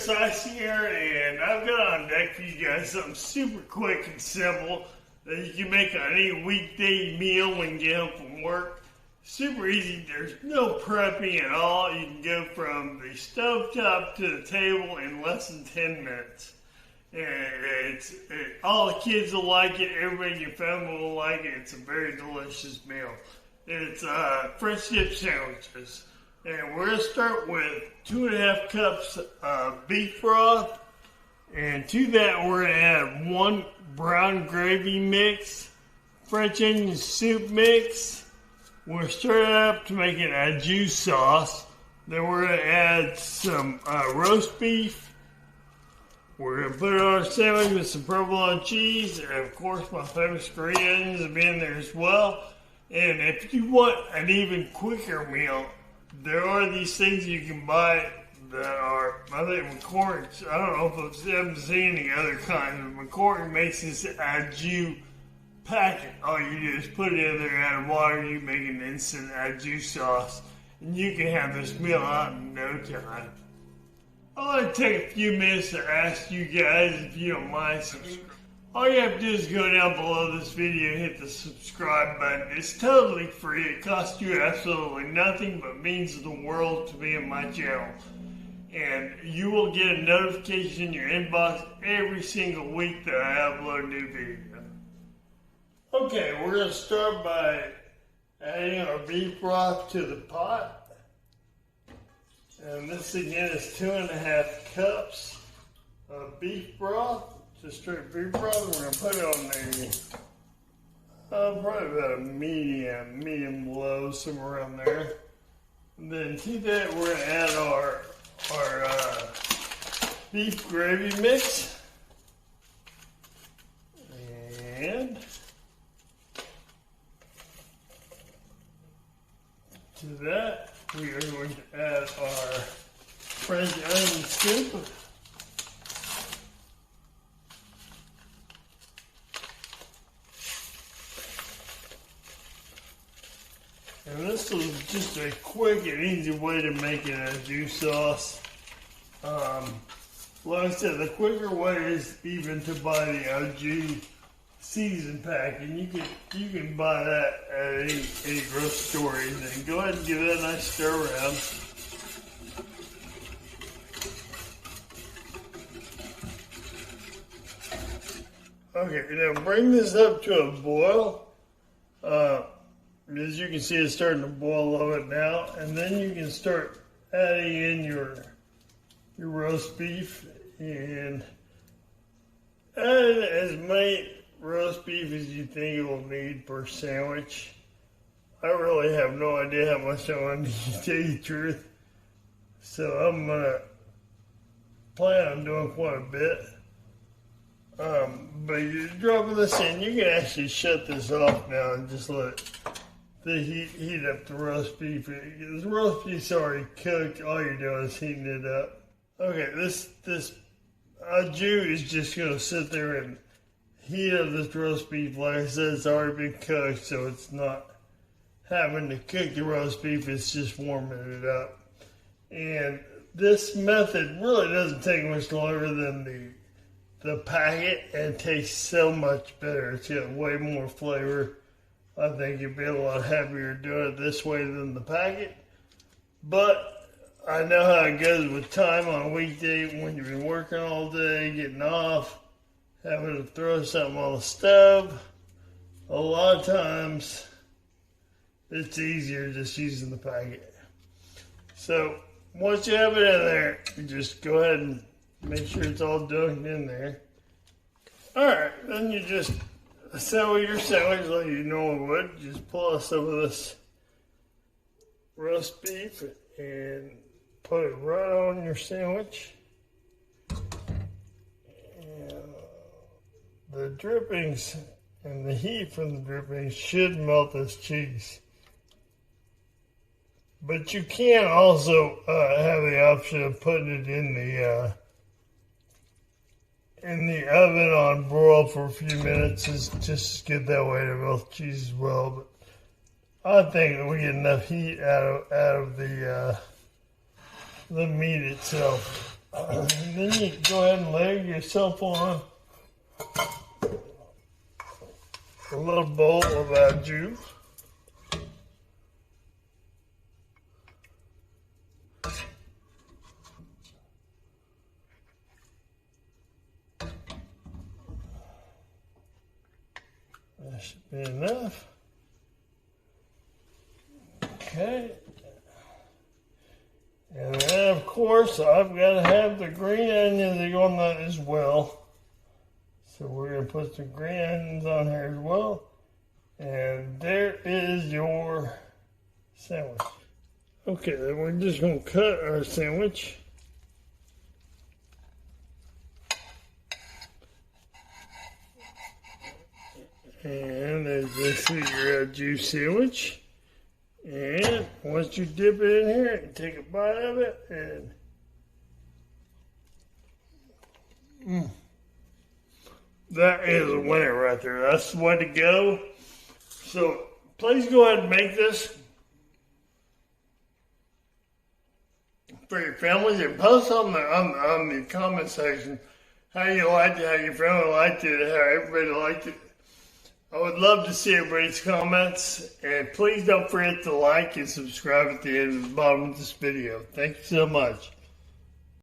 Ice here, and I've got on deck for you guys something super quick and simple that you can make on any weekday meal when you get home from work. Super easy. There's no prepping at all. You can go from the stovetop to the table in less than 10 minutes. And all the kids will like it. Everybody in your family will like it. It's a very delicious meal. It's French dip sandwiches. And we're going to start with 2.5 cups of beef broth. And to that, we're going to add 1 brown gravy mix, French onion soup mix. We're stirring it up to make it a juice sauce. Then we're going to add some roast beef. We're going to put it on a sandwich with some provolone cheese. And of course, my famous green onions will be in there as well. And if you want an even quicker meal, there are these things you can buy that are, I think McCormick's, I don't know if I haven't seen any other kinds, but McCormick makes this au jus packet. All you do is put it in there, add water, you make an instant au jus sauce, and you can have this meal out in no time. I want to take a few minutes to ask you guys, if you don't mind, all you have to do is go down below this video and hit the subscribe button. It's totally free. It costs you absolutely nothing, but means the world to me and my channel. And you will get a notification in your inbox every single week that I upload a new video. Okay, we're going to start by adding our beef broth to the pot. And this again is 2.5 cups of beef broth. Just straight beef broth. We're going to put it on there, probably about a medium low, somewhere around there. And then to that, we're going to add our beef gravy mix. And to that, we are going to add our French onion soup. And this is just a quick and easy way to make it a juice sauce. Like I said, the quicker way is even to buy the au jus season pack, and you can buy that at any grocery store. And go ahead and give it a nice stir around. Okay, now bring this up to a boil. As you can see, it's starting to boil a little bit now, and then you can start adding in your roast beef and add as many roast beef as you think it will need per sandwich. I really have no idea how much I want to tell you the truth, so I'm gonna plan on doing quite a bit. But you're dropping this in, you can actually shut this off now and just let the heat up the roast beef. The roast beef's already cooked. All you're doing is heating it up. Okay, this au jus is just going to sit there and heat up this roast beef. Like I said, it's already been cooked, so it's not having to cook the roast beef. It's just warming it up. And this method really doesn't take much longer than the packet, and it tastes so much better. It's got way more flavor. I think you'd be a lot happier doing it this way than the packet. But I know how it goes with time on a weekday when you've been working all day, getting off, having to throw something on the stove. A lot of times, it's easier just using the packet. So once you have it in there, you just go ahead and make sure it's all done in there. Alright, then you just assemble your sandwich like you normally would. Just pull out some of this roast beef and put it right on your sandwich. And the drippings and the heat from the drippings should melt this cheese. But you can also have the option of putting it in the oven on broil for a few minutes. It's just get that way to melt cheese as well. But I think that we get enough heat out of the meat itself. And then you go ahead and layer yourself on a little bowl of our juice. That should be enough. Okay. And then, of course, I've got to have the green onions on that as well. So we're going to put some green onions on here as well. And there is your sandwich. Okay, then we're just going to cut our sandwich. And there's this your juice sandwich. And once you dip it in here, you take a bite of it, and that is a winner right there. That's the way to go. So please go ahead and make this for your families and post on the comment section how you liked it, how your family liked it, how everybody liked it. I would love to see everybody's comments, and please don't forget to like and subscribe at the end of the bottom of this video. Thank you so much.